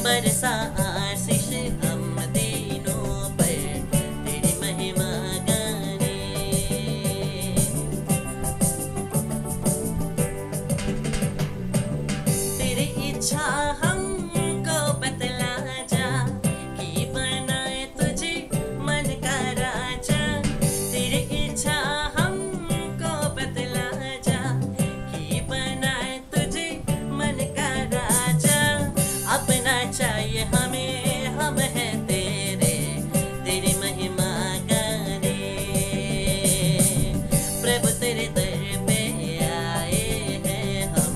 बरसा आशीष हम तीनों पर, तेरी महिमा गाने। तेरी इच्छा हमको बतला जा, कि बनाए तुझे मन का राजा। तेरी इच्छा हमको बतला जा, कि बनाए तुझे मन का राजा। अपना चाहिए हमें, हम हैं तेरे, तेरी महिमा गाने। प्रभु तेरे दर पे आए हैं हम,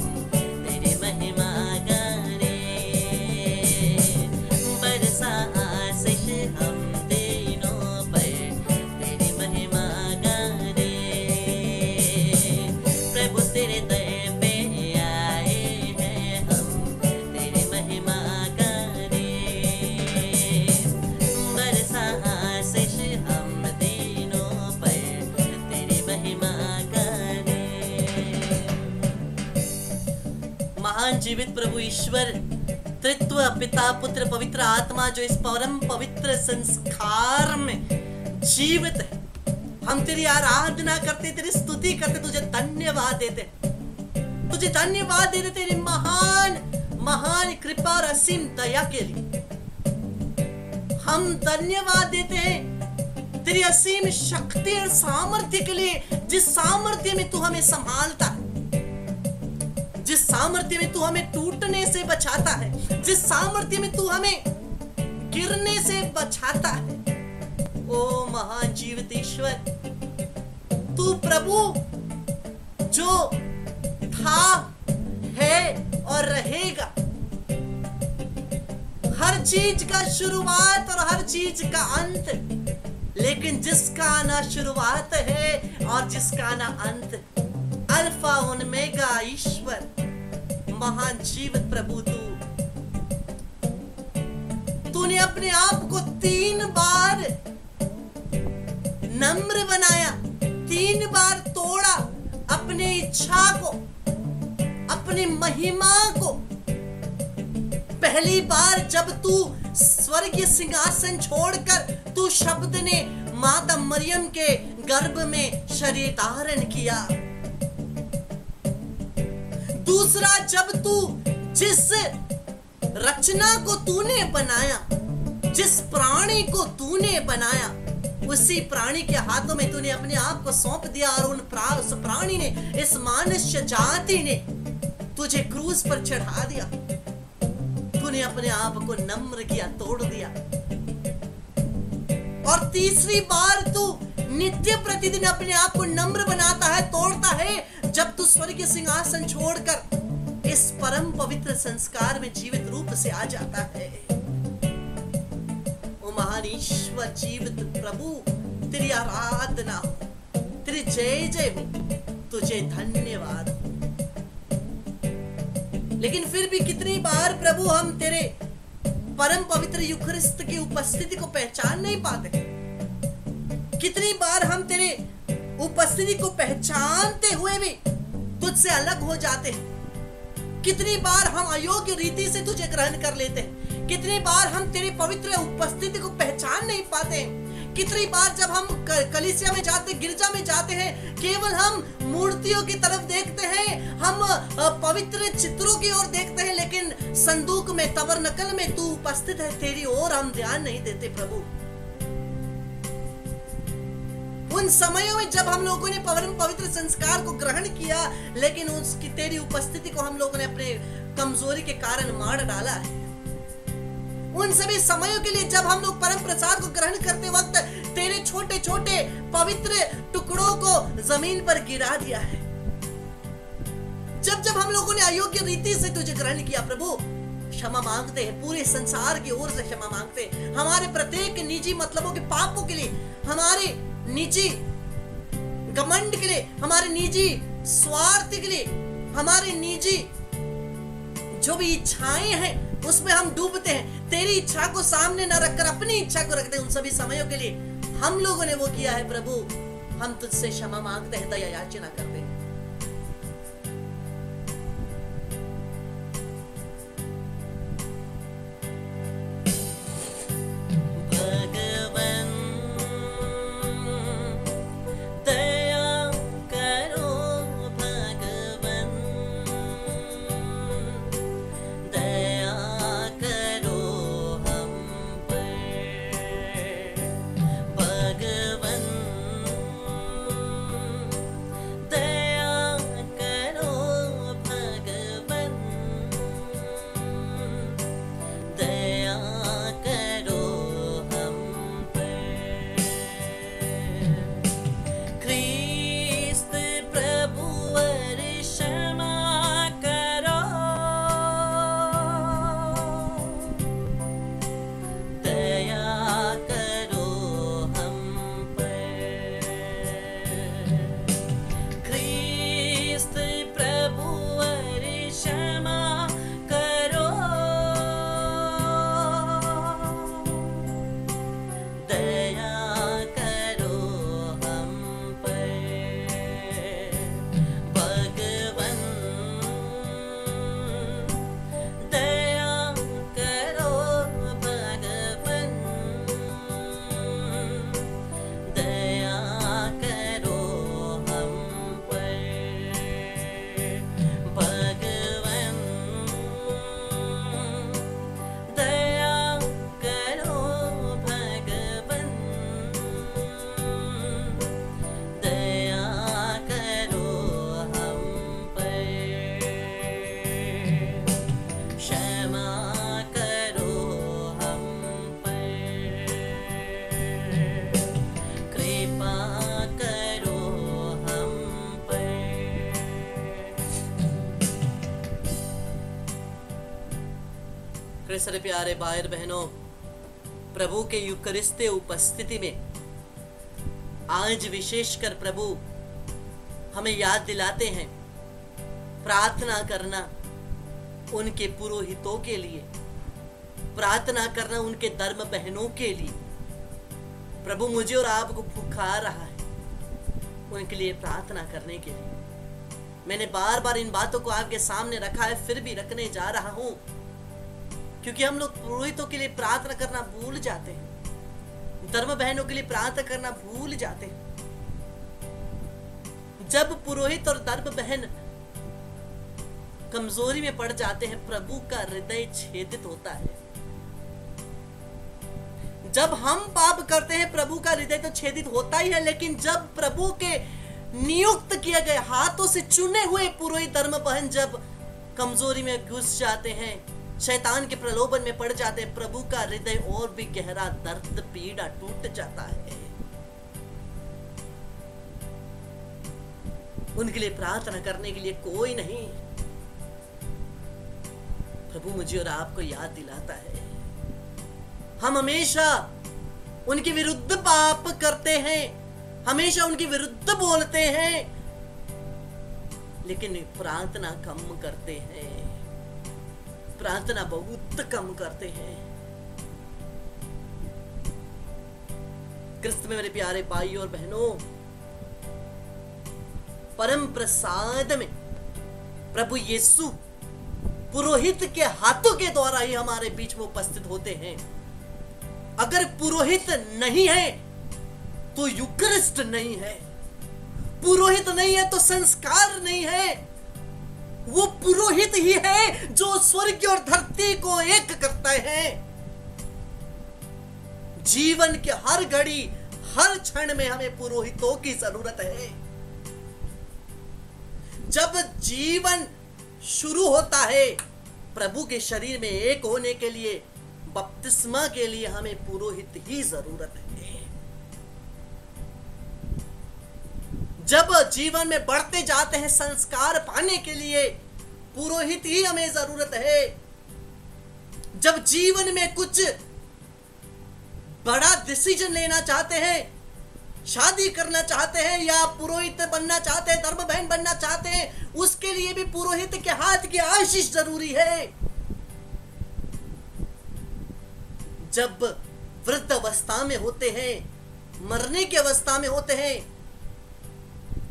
तेरी महिमा गाने। बरसा आशीष हम तीनों पर, तेरी महिमा गाने। प्रभु तेरे दर पे आए हैं हम, तेरी महिमा गाने। बरसा आशीष हम तीनों पर, तेरी महिमा गाने। महान जीवित प्रभु ईश्वर त्रित्व पिता पुत्र पवित्र आत्मा जो इस परम पवित्र संस्कार में जीवित है, हम तेरी आराधना करते, तेरी स्तुति करते, तुझे धन्यवाद देते, तुझे धन्यवाद देते तेरी महान महान कृपा और असीम दया के लिए। हम धन्यवाद देते हैं तेरी असीम शक्ति और सामर्थ्य के लिए, जिस सामर्थ्य में तू हमें संभालता है, जिस सामर्थ्य में तू हमें टूटने से बचाता है, जिस सामर्थ्य में तू हमें गिरने से बचाता है। ओ महान जीवित ईश्वर, तू प्रभु जो था, है और रहेगा, हर चीज का शुरुआत और हर चीज का अंत, लेकिन जिसका ना शुरुआत है और जिसका ना अंत, अल्फा ओमेगा ईश्वर, महान जीवित प्रभु तूने अपने आप को 3 बार नम्र बनाया, 3 बार तोड़ा अपने इच्छा को, अपनी महिमा को। पहली बार जब तू स्वर्गीय सिंहासन छोड़कर तू शब्द ने माता मरियम के गर्भ में शरीर धारण किया। दूसरा, जब तू जिस रचना को तूने बनाया, जिस प्राणी को तूने बनाया, उसी प्राणी के हाथों में तूने अपने आप को सौंप दिया और उस प्राणी ने, इस मनुष्य जाति ने तुझे क्रूस पर चढ़ा दिया। तूने अपने आप को नम्र किया, तोड़ दिया। और तीसरी बार तू नित्य प्रतिदिन अपने आप को नम्र बनाता है, तोड़ता है, जब तू स्वर्गीय सिंहासन छोड़कर इस परम पवित्र संस्कार में जीवित रूप से आ जाता है। ओ महान ईश्वर जीवित प्रभु, तेरी आराधना हो, तेरी जय जय हो, तुझे धन्यवाद हो। लेकिन फिर भी कितनी बार प्रभु हम तेरे परम पवित्र यूखरिस्त की उपस्थिति को पहचान नहीं पाते। कितनी बार हम तेरे उपस्थिति को पहचानते हुए भी तुझसे अलग हो जाते हैं। कितनी बार हम अयोग्य रीति से तुझे ग्रहण कर लेते हैं। कितनी बार हम तेरी पवित्र उपस्थिति को पहचान नहीं पाते। कितनी बार जब हम कलीसिया में जाते, गिरजा में जाते हैं, केवल हम मूर्तियों की तरफ देखते हैं, हम पवित्र चित्रों की ओर देखते हैं, लेकिन संदूक में, तबरनकल में तू उपस्थित है, तेरी ओर हम ध्यान नहीं देते प्रभु। उन समयों में जब हम लोगों ने परम पवित्र संस्कार को ग्रहण किया, लेकिन उसकी तेरी उपस्थिति को हम लोगों ने अपने कमजोरी के कारण मार डाला है। उन सभी समयों के लिए जब हम लोग परम प्रसाद को ग्रहण करते वक्त तेरे छोटे छोटे पवित्र टुकड़ों को जमीन पर गिरा दिया है। जब जब हम लोगों ने अयोग्य रीति से तुझे ग्रहण किया प्रभु, क्षमा मांगते हैं, पूरे संसार की ओर से क्षमा मांगते हैं। हमारे प्रत्येक निजी मतलबों के पापों के लिए, हमारे निजी घमंड के लिए, हमारे निजी स्वार्थ के लिए, हमारे निजी जो भी इच्छाएं हैं उसमें हम डूबते हैं। तेरी इच्छा को सामने न रखकर अपनी इच्छा को रखते हैं। उन सभी समयों के लिए हम लोगों ने वो किया है प्रभु। हम तुझसे क्षमा मांगते हैं, दया याचना करते हैं। कृष्ण प्यारे भाई और बहनों, प्रभु के यूकरिस्ते उपस्थिति में आज विशेषकर प्रभु हमें याद दिलाते हैं प्रार्थना करना उनके पुरोहितों के लिए, प्रार्थना करना उनके धर्म बहनों के लिए। प्रभु मुझे और आपको पुकार रहा है उनके लिए प्रार्थना करने के लिए। मैंने बार बार इन बातों को आपके सामने रखा है, फिर भी रखने जा रहा हूं, क्योंकि हम लोग पुरोहितों के लिए प्रार्थना करना भूल जाते हैं, धर्म बहनों के लिए प्रार्थना करना भूल जाते हैं। जब पुरोहित और धर्म बहन कमजोरी में पड़ जाते हैं, प्रभु का हृदय छेदित होता है। जब हम पाप करते हैं, प्रभु का हृदय तो छेदित होता ही है, लेकिन जब प्रभु के नियुक्त किए गए हाथों से चुने हुए पुरोहित धर्म बहन जब कमजोरी में घुस जाते हैं, शैतान के प्रलोभन में पड़ जाते हैं, प्रभु का हृदय और भी गहरा दर्द पीड़ा टूट जाता है। उनके लिए प्रार्थना करने के लिए कोई नहीं। प्रभु मुझे और आपको याद दिलाता है, हम हमेशा उनके विरुद्ध पाप करते हैं, हमेशा उनके विरुद्ध बोलते हैं, लेकिन प्रार्थना कम करते हैं, प्रार्थना बहुत कम करते हैं। क्रिस्त में मेरे प्यारे भाई और बहनों, परम प्रसाद में प्रभु यीशु पुरोहित के हाथों के द्वारा ही हमारे बीच में उपस्थित होते हैं। अगर पुरोहित नहीं है तो यूकरिस्ट नहीं है, पुरोहित नहीं है तो संस्कार नहीं है। वो पुरोहित ही है जो स्वर्ग और धरती को एक करता है। जीवन के हर घड़ी हर क्षण में हमें पुरोहितों की जरूरत है। जब जीवन शुरू होता है, प्रभु के शरीर में एक होने के लिए, बपतिस्मा के लिए हमें पुरोहित ही जरूरत है। जब जीवन में बढ़ते जाते हैं, संस्कार पाने के लिए पुरोहित ही हमें जरूरत है। जब जीवन में कुछ बड़ा डिसीजन लेना चाहते हैं, शादी करना चाहते हैं या पुरोहित बनना चाहते हैं, धर्म बहन बनना चाहते हैं, उसके लिए भी पुरोहित के हाथ की आशीष जरूरी है। जब वृद्ध अवस्था में होते हैं, मरने की अवस्था में होते हैं,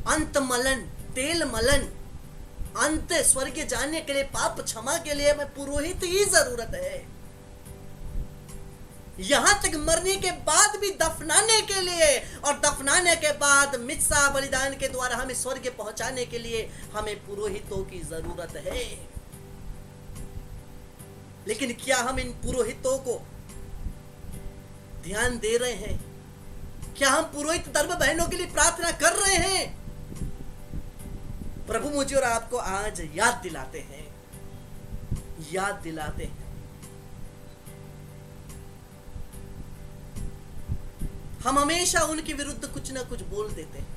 अंत मलन, तेल मलन, अंत स्वर्ग जाने के लिए, पाप क्षमा के लिए हमें पुरोहित ही जरूरत है। यहां तक मरने के बाद भी दफनाने के लिए, और दफनाने के बाद मिस्सा बलिदान के द्वारा हमें स्वर्ग पहुंचाने के लिए हमें पुरोहितों की जरूरत है। लेकिन क्या हम इन पुरोहितों को ध्यान दे रहे हैं? क्या हम पुरोहित धर्म बहनों के लिए प्रार्थना कर रहे हैं? प्रभु मुझे और आपको आज याद दिलाते हैं, याद दिलाते हैं। हम हमेशा उनके विरुद्ध कुछ ना कुछ बोल देते हैं,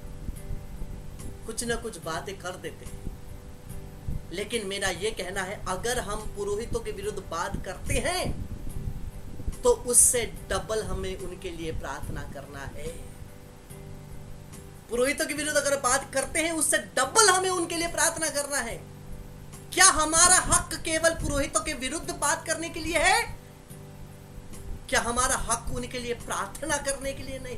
कुछ ना कुछ बातें कर देते हैं। लेकिन मेरा यह कहना है, अगर हम पुरोहितों के विरुद्ध बात करते हैं तो उससे डबल हमें उनके लिए प्रार्थना करना है। पुरोहितों के विरुद्ध अगर बात करते हैं, उससे डबल हमें उनके लिए प्रार्थना करना है। क्या हमारा हक केवल पुरोहितों के विरुद्ध बात करने के लिए है? क्या हमारा हक उनके लिए प्रार्थना करने के लिए नहीं?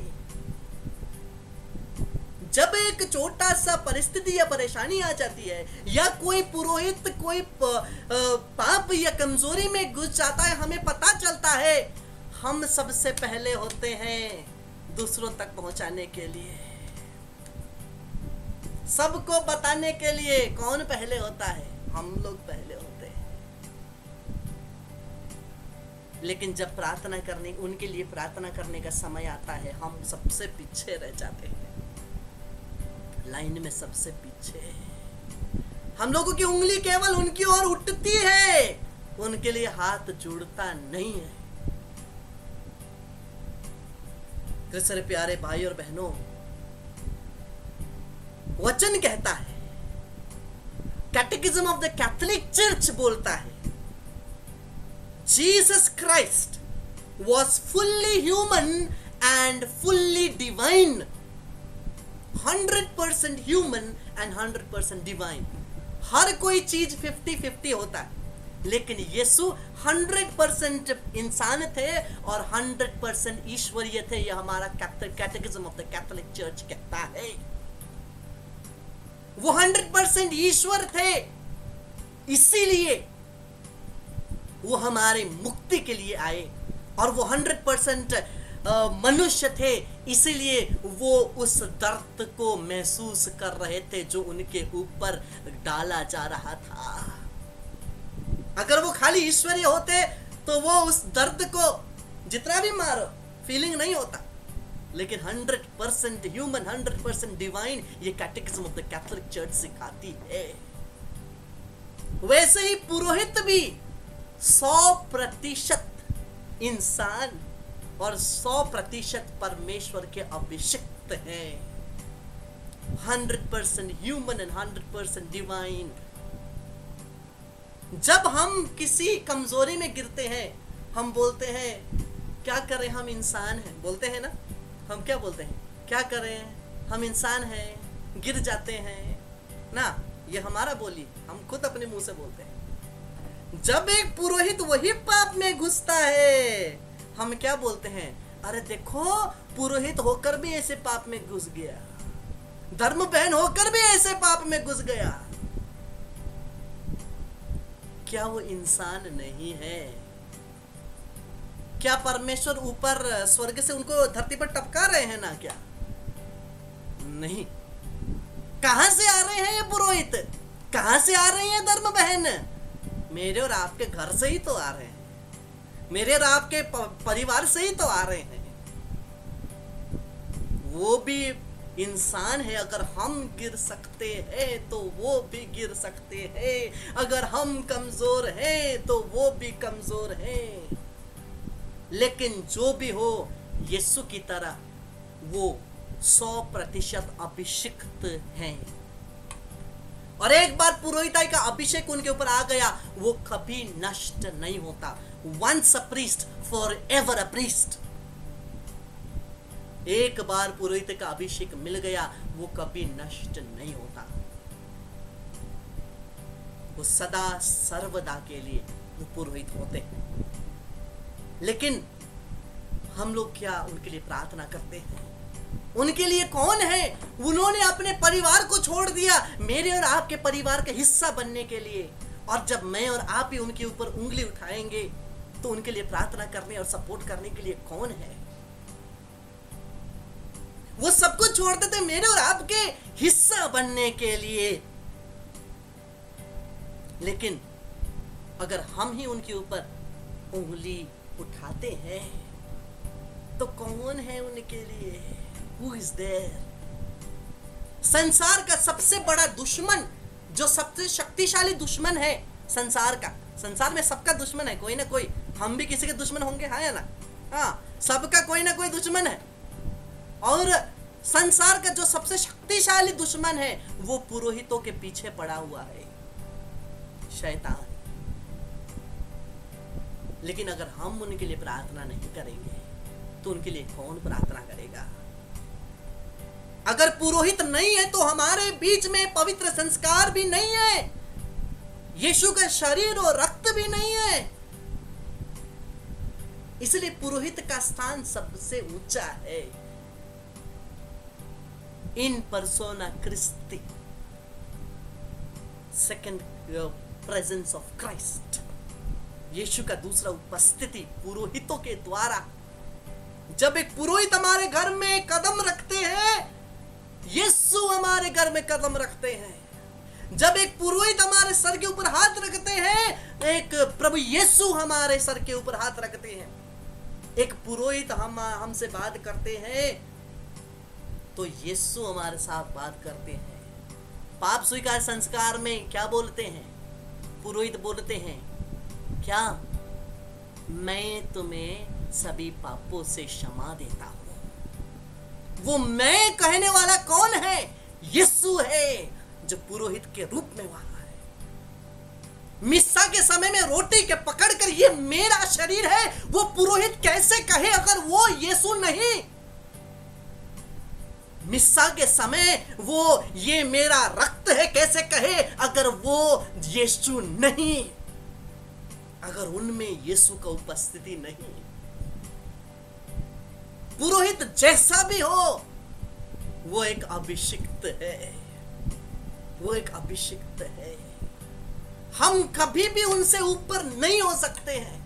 जब एक छोटा सा परिस्थिति या परेशानी आ जाती है, या कोई पुरोहित कोई पाप या कमजोरी में घुस जाता है, हमें पता चलता है, हम सबसे पहले होते हैं दूसरों तक पहुंचाने के लिए, सबको बताने के लिए। कौन पहले होता है? हम लोग पहले होते हैं। लेकिन जब प्रार्थना करने, उनके लिए प्रार्थना करने का समय आता है, हम सबसे पीछे रह जाते हैं, लाइन में सबसे पीछे। हम लोगों की उंगली केवल उनकी ओर उठती है, उनके लिए हाथ जुड़ता नहीं है। कृष्ण प्यारे भाई और बहनों, वचन कहता है, कैटेकिज्म ऑफ द कैथोलिक चर्च बोलता है, Jesus Christ was fully human and fully divine. 100% human and 100% divine. हर कोई चीज 50-50 होता है, लेकिन यीशु 100% इंसान थे और 100% ईश्वरीय थे। यह हमारा कैटेकिज्म ऑफ द कैथोलिक चर्च कहता है। वो 100% ईश्वर थे, इसीलिए वो हमारे मुक्ति के लिए आए, और वो 100% मनुष्य थे, इसीलिए वो उस दर्द को महसूस कर रहे थे जो उनके ऊपर डाला जा रहा था। अगर वो खाली ईश्वरीय होते तो वो उस दर्द को जितना भी मारो फीलिंग नहीं होता, लेकिन 100% ह्यूमन 100% डिवाइन ये कैटेकिज्म ऑफ द कैथोलिक चर्च सिखाती है। वैसे ही पुरोहित भी 100% इंसान और 100% परमेश्वर के अभिषिक्त हैं। 100% ह्यूमन एंड 100% डिवाइन। जब हम किसी कमजोरी में गिरते हैं, हम बोलते हैं क्या करें, हम इंसान हैं, बोलते हैं ना। हम क्या बोलते हैं, क्या करें, हम इंसान हैं, गिर जाते हैं ना। ये हमारा बोली, हम खुद अपने मुंह से बोलते हैं। जब एक पुरोहित वही पाप में घुसता है, हम क्या बोलते हैं, अरे देखो पुरोहित होकर भी ऐसे पाप में घुस गया, धर्म बहन होकर भी ऐसे पाप में घुस गया। क्या वो इंसान नहीं है? क्या परमेश्वर ऊपर स्वर्ग से उनको धरती पर टपका रहे हैं ना? क्या नहीं। कहां से आ रहे हैं ये पुरोहित? कहां से आ रही हैं धर्म बहन? मेरे और आपके घर से ही तो आ रहे हैं, मेरे और आपके परिवार से ही तो आ रहे हैं। वो भी इंसान है। अगर हम गिर सकते हैं तो वो भी गिर सकते हैं। अगर हम कमजोर हैं तो वो भी कमजोर हैं। लेकिन जो भी हो, यीशु की तरह वो 100% अभिषिक्त हैं। और एक बार पुरोहिताई का अभिषेक उनके ऊपर आ गया, वो कभी नष्ट नहीं होता। Once a priest, forever a priest. एक बार पुरोहित का अभिषेक मिल गया, वो कभी नष्ट नहीं होता। वो सदा सर्वदा के लिए वो पुरोहित होते हैं। लेकिन हम लोग क्या उनके लिए प्रार्थना करते हैं? उनके लिए कौन है? उन्होंने अपने परिवार को छोड़ दिया मेरे और आपके परिवार का हिस्सा बनने के लिए। और जब मैं और आप ही उनके ऊपर उंगली उठाएंगे तो उनके लिए प्रार्थना करने और सपोर्ट करने के लिए कौन है? वो सब कुछ छोड़ते थे मेरे और आपके हिस्सा बनने के लिए। लेकिन अगर हम ही उनके ऊपर उंगली उठाते हैं तो कौन है उनके लिए? Who is there? संसार का सबसे बड़ा दुश्मन, जो सबसे शक्तिशाली दुश्मन है संसार का, संसार में सबका दुश्मन है कोई ना कोई। हम भी किसी के दुश्मन होंगे, हाँ या ना? हाँ, सबका कोई ना कोई दुश्मन है। और संसार का जो सबसे शक्तिशाली दुश्मन है वो पुरोहितों के पीछे पड़ा हुआ है, शैतान। लेकिन अगर हम उनके लिए प्रार्थना नहीं करेंगे तो उनके लिए कौन प्रार्थना करेगा? अगर पुरोहित नहीं है तो हमारे बीच में पवित्र संस्कार भी नहीं है, यीशु का शरीर और रक्त भी नहीं है। इसलिए पुरोहित का स्थान सबसे ऊंचा है। In persona Christi, second presence of Christ, Yishu का दूसरा उपस्थिति पुरोहितों के द्वारा। जब एक पुरोहित हमारे घर में कदम रखते हैं, यीशु हमारे घर में कदम रखते हैं। जब एक पुरोहित हमारे सर के ऊपर हाथ रखते हैं, एक प्रभु यीशु हमारे सर के ऊपर हाथ रखते हैं। एक पुरोहित हमसे बात करते हैं तो यीशु हमारे साथ बात करते हैं। पाप स्वीकार संस्कार में क्या बोलते हैं? पुरोहित बोलते हैं, क्या मैं तुम्हें सभी पापों से क्षमा देता हूं। वो मैं कहने वाला कौन है? यीशु है, जो पुरोहित के रूप में वहां है। मिस्सा के समय में रोटी के पकड़कर ये मेरा शरीर है, वो पुरोहित कैसे कहे अगर वो यीशु नहीं? मिस्सा के समय वो ये मेरा रक्त है कैसे कहे अगर वो यीशु नहीं, अगर उनमें यीशु का उपस्थिति नहीं। पुरोहित जैसा भी हो, वो एक अभिषिक्त है, वो एक अभिषिक्त है। हम कभी भी उनसे ऊपर नहीं हो सकते हैं।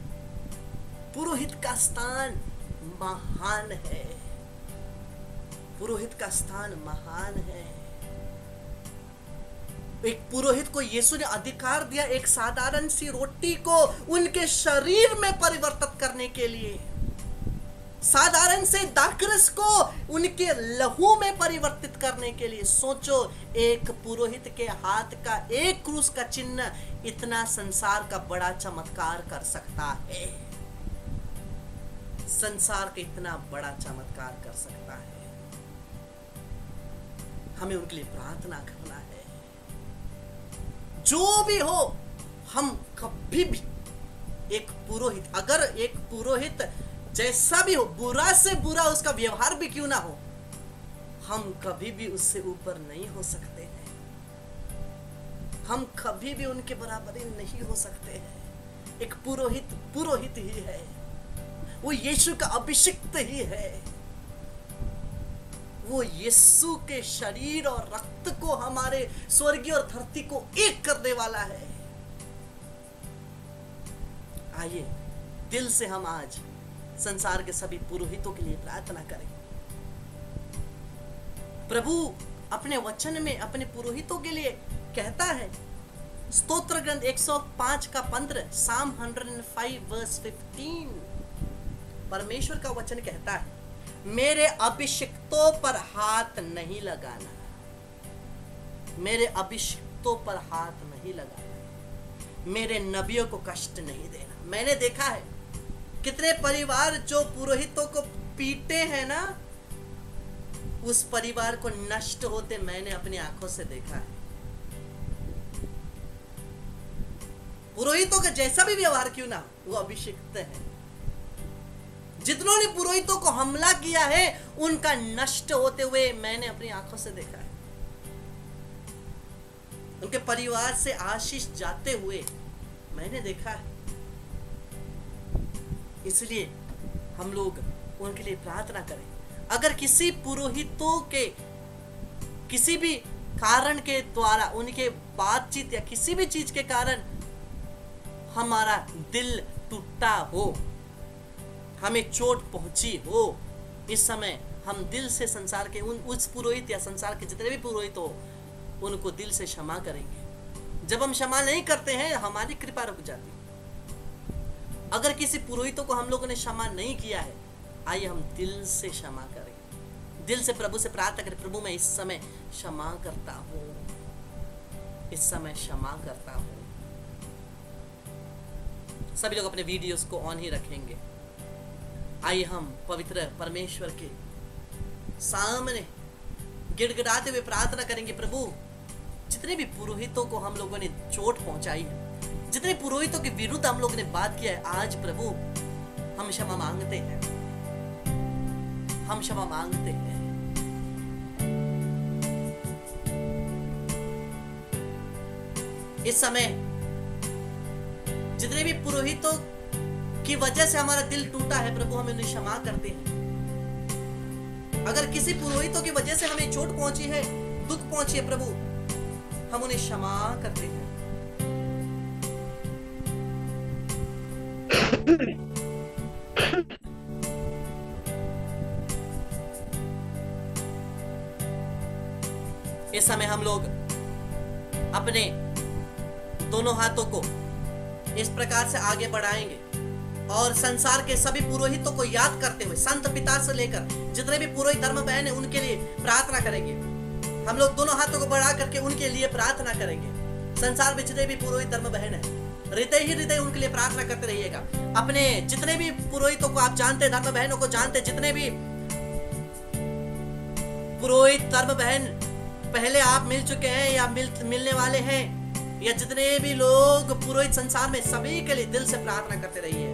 पुरोहित का स्थान महान है, पुरोहित का स्थान महान है। एक पुरोहित को यीशु ने अधिकार दिया एक साधारण सी रोटी को उनके शरीर में परिवर्तित करने के लिए, साधारण से दाखरस को उनके लहू में परिवर्तित करने के लिए। सोचो, एक पुरोहित के हाथ का एक क्रूस का चिन्ह इतना संसार का बड़ा चमत्कार कर सकता है, संसार का इतना बड़ा चमत्कार कर सकता है। हमें उनके लिए प्रार्थना करना है। जो भी हो, हम कभी भी एक पुरोहित, अगर एक पुरोहित जैसा भी हो, बुरा से बुरा उसका व्यवहार भी क्यों ना हो, हम कभी भी उससे ऊपर नहीं हो सकते हैं। हम कभी भी उनके बराबरी नहीं हो सकते हैं। एक पुरोहित पुरोहित ही है, वो यीशु का अभिषिक्त ही है। वो यीशु के शरीर और रक्त को, हमारे स्वर्गीय और धरती को एक करने वाला है। आइए दिल से हम आज संसार के सभी पुरोहितों के लिए प्रार्थना करें। प्रभु अपने वचन में अपने पुरोहितों के लिए कहता है, स्तोत्र ग्रंथ 105 का 15, Psalm 105 verse 15, परमेश्वर का वचन कहता है, मेरे अभिषिक्तों पर हाथ नहीं लगाना, मेरे अभिषिक्तों पर हाथ नहीं लगाना, मेरे नबियों को कष्ट नहीं देना। मैंने देखा है कितने परिवार जो पुरोहितों को पीटे हैं ना, उस परिवार को नष्ट होते मैंने अपनी आंखों से देखा है। पुरोहितों का जैसा भी व्यवहार क्यों ना, वो अभिषिक्त है। जितनों ने पुरोहितों को हमला किया है, उनका नष्ट होते हुए मैंने अपनी आंखों से देखा है। उनके परिवार से आशीष जाते हुए मैंने देखा है। इसलिए हम लोग उनके लिए प्रार्थना करें। अगर किसी पुरोहितों के किसी भी कारण के द्वारा, उनके बातचीत या किसी भी चीज के कारण हमारा दिल टूटा हो, हमें चोट पहुंची हो, इस समय हम दिल से संसार के उस पुरोहित या संसार के जितने भी पुरोहित हो, उनको दिल से क्षमा करेंगे। जब हम क्षमा नहीं करते हैं, हमारी कृपा रुक जाती है। अगर किसी पुरोहितों को हम लोगों ने क्षमा नहीं किया है, आइए हम दिल से क्षमा करें, दिल से प्रभु से प्रार्थना करें, प्रभु मैं इस समय क्षमा करता हूं, इस समय क्षमा करता हूं। सभी लोग अपने वीडियोस को ऑन ही रखेंगे। आइए हम पवित्र परमेश्वर के सामने गिड़गिड़ाते हुए प्रार्थना करेंगे। प्रभु, जितने भी पुरोहितों को हम लोगों ने चोट पहुंचाई है, जितने पुरोहितों के विरुद्ध हम लोगों ने बात किया है, आज प्रभु हम क्षमा मांगते हैं, हम क्षमा मांगते हैं। इस समय जितने भी पुरोहितों की वजह से हमारा दिल टूटा है, प्रभु हम उन्हें क्षमा करते हैं। अगर किसी पुरोहितों की वजह से हमें चोट पहुंची है, दुख पहुंची है, प्रभु हम उन्हें क्षमा करते हैं। इस समय हम लोग अपने दोनों हाथों को इस प्रकार से आगे बढ़ाएंगे और संसार के सभी पुरोहितों को याद करते हुए, संत पिता से लेकर जितने भी पुरोहित धर्म बहन है, उनके लिए प्रार्थना करेंगे। हम लोग दोनों हाथों को बढ़ा करके उनके लिए प्रार्थना करेंगे। संसार में जितने भी पुरोहित धर्म बहन है, हृदय ही हृदय उनके लिए प्रार्थना करते रहिएगा। अपने जितने भी पुरोहितों को आप जानते, धर्म बहनों को जानते, जितने भी पुरोहित धर्म बहन पहले आप मिल चुके हैं या मिलने वाले हैं, या जितने भी लोग पुरोहित संसार में, सभी के लिए दिल से प्रार्थना करते रहिए।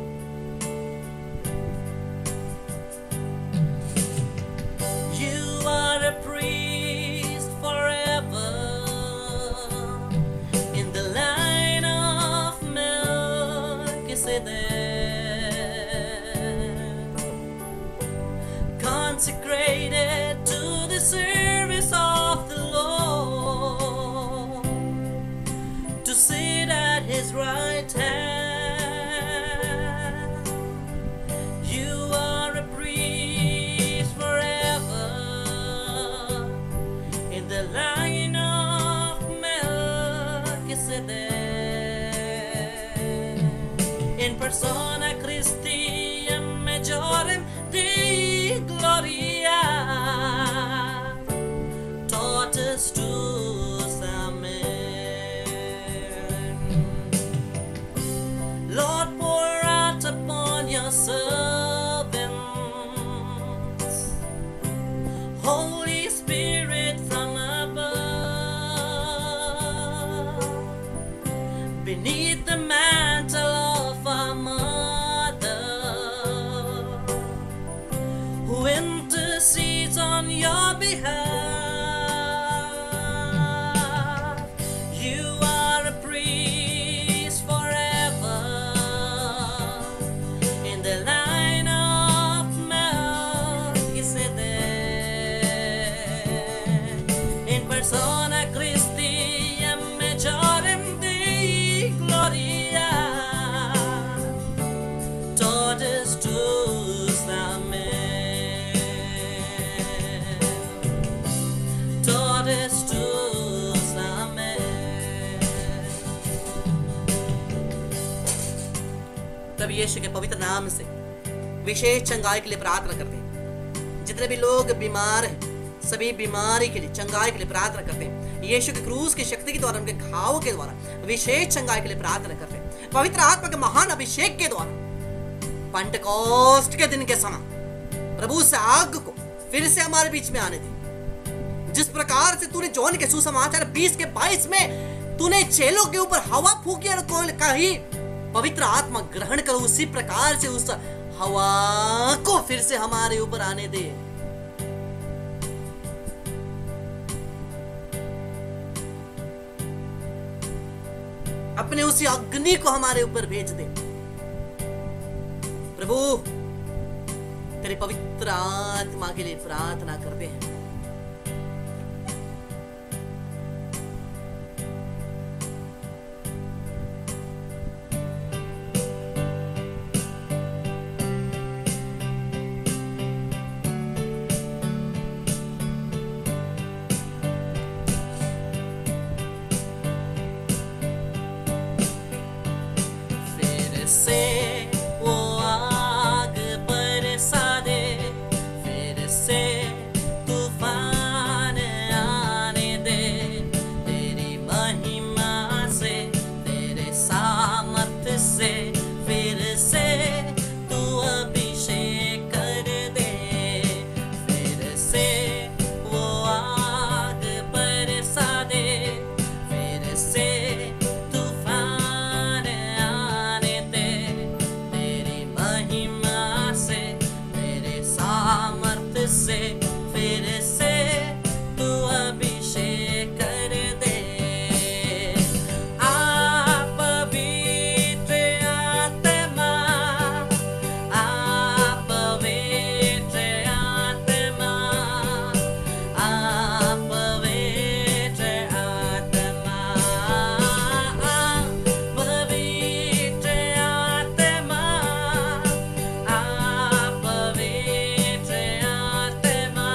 You are a priest forever in the line of Melchizedek, consecrated to the service of the Lord, to sit at His right hand. You are a priest forever in the line of Melchizedek. In persona Christi majorem Dei gloria, totus tuus, amen. Lord, pour out upon your servants Holy Spirit from above, beneath the mantle of our mother, who intercedes on your behalf. You are a priest forever in the line of Melchizedek. In persona Christi majorem Dei gloria, totus tuus, amen. Totus tuus, amen. तब यीशु के पवित्र नाम से विशेष चंगाई के लिए प्रार्थना करते हैं। जितने भी लोग बीमार हैं, सभी बीमारी के लिए, चंगाई के लिए प्रार्थना करते हैं। यीशु के क्रूस की शक्ति के द्वारा, उनके घावों के द्वारा विशेष चंगाई के लिए प्रार्थना करते हैं। पवित्र आत्मा के महान अभिषेक के द्वारा पेंटेकोस्ट के दिन के समय प्रभु से आग को फिर से हमारे बीच में आने दे। जिस प्रकार से तूने जॉन के सुसमाचार 20:22 में तूने चेलों के ऊपर हवा फूकी और कही पवित्र आत्मा ग्रहण करो, उसी प्रकार से उस हवा को फिर से हमारे ऊपर आने दे। अपने उसी अग्नि को हमारे ऊपर भेज दे प्रभु। तेरे पवित्र आत्मा के लिए प्रार्थना करते हैं। से वो आग बरसा दे, फिर से तूफान आने दे। तेरी महिमा से, तेरे सामर्थ से फिर से तू अभिषेक कर दे। फिर से वो आग बरसा दे, फिर से तूफान आने दे। तेरी महिमा से, तेरे सामर्थ से फिर से तू अभिषेक कर दे। आप पवित्र आत्मा, आप पवित्र आत्मा, आप पवित्र आत्मा, आप पवित्र आत्मा, आप पवित्र आत्मा,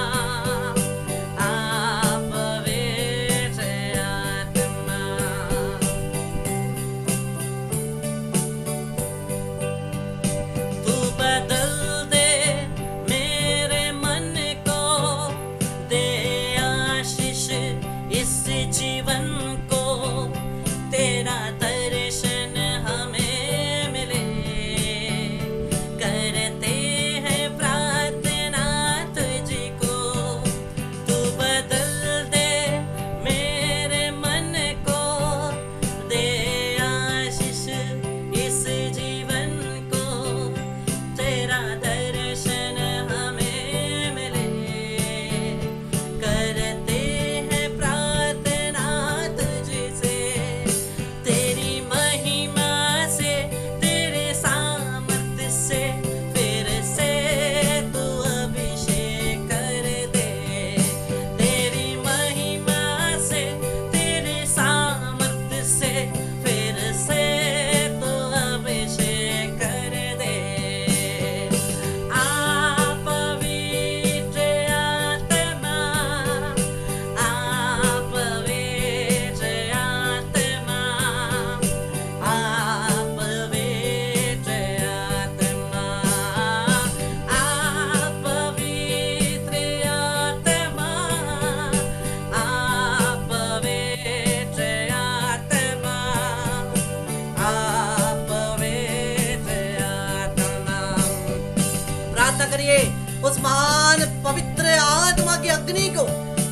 करिए, उस महान पवित्र आत्मा की अग्नि को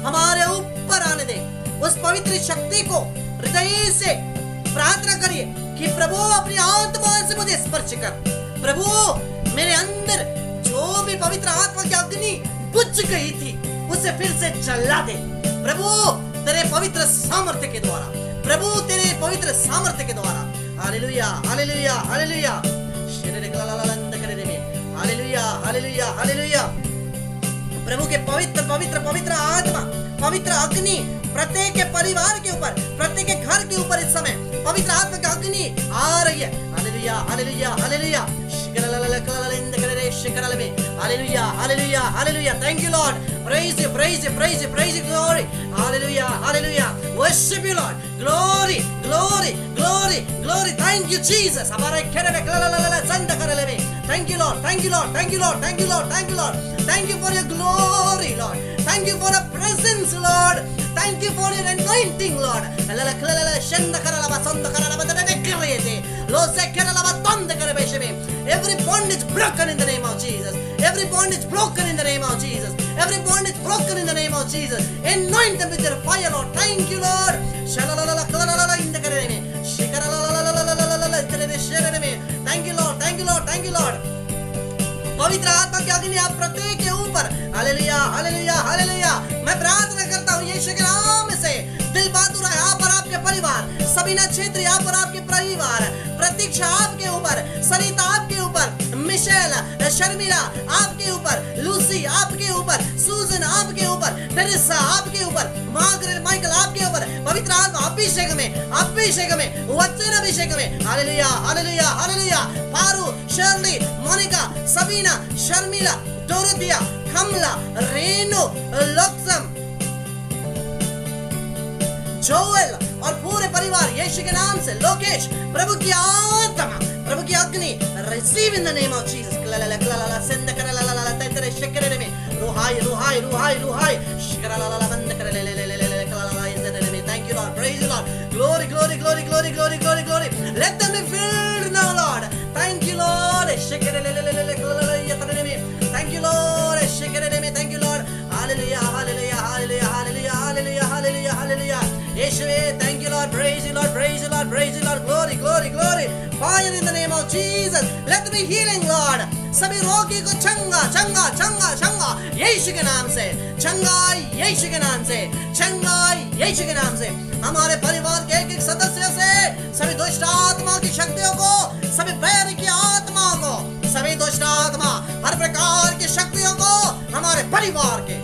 हमारे ऊपर आने दे, उस पवित्र शक्ति को हृदय से प्रार्थना करिए कि प्रभु अपनी आत्मा से मुझे स्पर्श कर। प्रभु मेरे अंदर जो भी पवित्र आत्मा की अग्नि बुझ गई थी उसे फिर से जला दे प्रभु, तेरे पवित्र सामर्थ्य के द्वारा, प्रभु तेरे पवित्र सामर्थ्य के द्वारा। Hallelujah hallelujah hallelujah, hallelujah hallelujah hallelujah. प्रभु के पवित्र पवित्र पवित्र आत्मा, पवित्र अग्नि प्रत्येक के परिवार के ऊपर, प्रत्येक के घर के ऊपर इस समय पवित्र आत्मा की अग्नि आ रही है। Hallelujah hallelujah hallelujah, hallelujah hallelujah hallelujah. Thank you Lord, praise you praise you praise you praise you, glory, hallelujah hallelujah, worship you Lord, glory glory glory glory, thank you Jesus, हमारे खेरे में संद कर ले, thank you Lord thank you Lord thank you Lord thank you Lord thank you Lord, thank you for your glory Lord, thank you for your presence Lord, thank you for your anointing Lord। Every bondage broken in the name of Jesus, every bondage broken in the name of Jesus, every bondage broken in the name of Jesus, anoint them with your fire Lord, thank you Lord। Thank you Lord thank you Lord thank you Lord। पवित्र आत्मा की अग्नि आप प्रत्येक के ऊपर, hallelujah hallelujah hallelujah. मैं प्रार्थना करता हूँ यीशु के नाम से, दिल बहादुर आप और आपके परिवार, सबीना छेत्री आप और आपके परिवार, प्रतीक्षा आपके ऊपर, सरिता आपके ऊपर, मिशेल शर्मिला आपके ऊपर, लूसी आपके ऊपर, सूजन आपके ऊपर, टेरेसा आपके ऊपर, मार्गरेट माइकल आपके ऊपर, पवित्र आत्मा अभिषेक में वचन अभिषेक में। Hallelujah hallelujah hallelujah. Paru, Shirley, Monica, Sabina, Sharmila, Dorothea, Kamala, Renu, लक्ष्म, जोएल और पूरे परिवार यीशु के नाम से, लोकेश, प्रभु की आत्मा, प्रभु की अग्नि, receive in the name of Jesus. रुहाई रुहाई रुहाई रुहाई, thank you Lord, praise you Lord, glory glory glory glory glory glory glory, let them be filled now Lord, thank you Lord, thank you Lord, thank you Lord, hallelujah hallelujah hallelujah hallelujah hallelujah hallelujah hallelujah, Yeshua, thank you Lord, praise you Lord, praise you Lord, praise you Lord, glory glory glory, fire in the name of Jesus, let there be healing Lord, सभी रोगी को चंगा चंगा चंगा चंगा यीशु के नाम से, चंगा यीशु के नाम से, चंगा यीशु के नाम से। हमारे परिवार के एक एक सदस्य से सभी दुष्ट आत्मा की शक्तियों को, सभी बैर की आत्माओं को, सभी दुष्ट आत्मा हर प्रकार की शक्तियों को हमारे परिवार के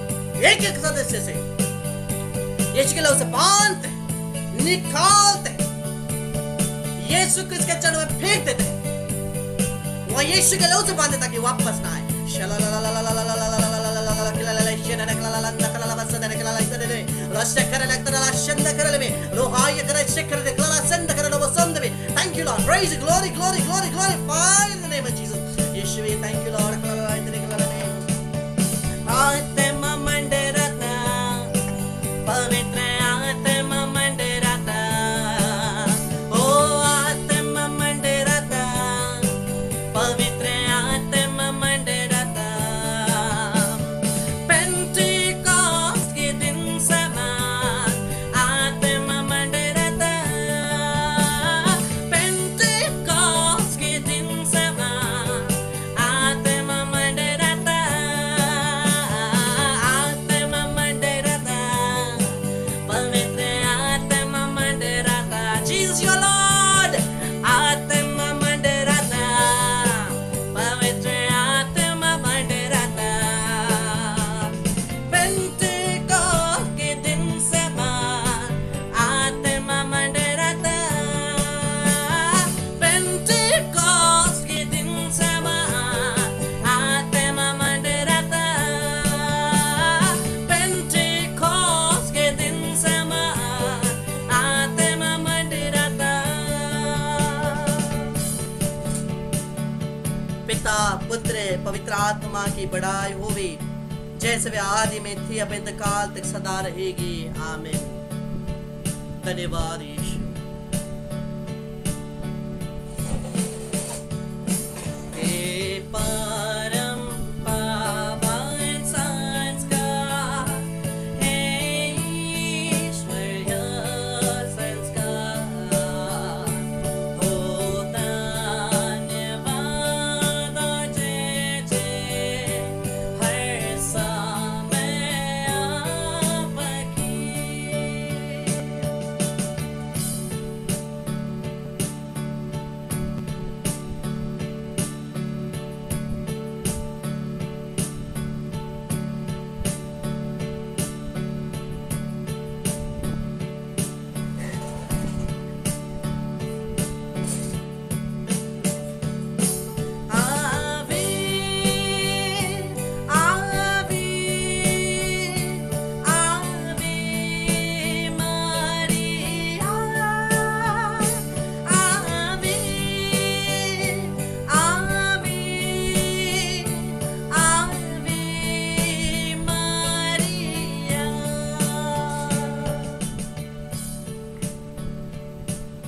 एक एक सदस्य से यीशु के लहू से बांधते, निकालते, यीशु क्रिस्त के चरणों में फेंक देते, वो यीशु के लहू से बांधे ताकि वापस ना आए। Thank you Lord, praise you, glory glory glory glory, fire in the name of Jesus, Yeshua, thank you Lord। आत्मा मंडराता, पवित्र आत्मा मंडराता, ओ आत्मा मंडराता, पवित्र आत्मा मंडराता, पेंटिकॉस्ट के दिन समान आत्मा मंडराता, पेंटिकॉस्ट के दिन समान आत्मा मंडराता, आत्मा मंडराता, पवित्र आत्मा मंडराता, Jesus your Lord, आत्मा मंडराता, पवित्र आत्मा मंडराता, पेंटिकॉस्ट के दिन समान आत्मा मंडराता, पेंटिकॉस्ट के दिन समान आत्मा मंडराता, पेंटिकॉस्ट के दिन समान आत्मा मंडराता। पिता पुत्र पवित्र आत्मा की बड़ाई होगी, जैसे वे आदि में थी अब इंतकाल तक सदा रहेगी, आमीन। धन्यवाद यीशु। हे परम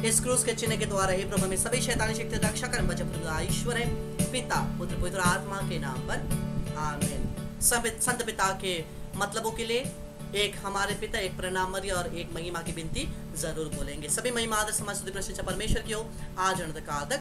इस क्रूस के चिन्ह के द्वारा हे प्रभु हमें सभी शैतानी शक्ति से रक्षा कर बचा प्रभु ईश्वर है पिता पुत्र पवित्र आत्मा के नाम पर आमीन। संत पिता के मतलबों के लिए एक हमारे पिता, एक प्रणाम मरिया और एक महिमा की विनती जरूर बोलेंगे। सभी महिमा आदर समाज स्तुति प्रशंसा परमेश्वर की हो आज अनंत काल तक।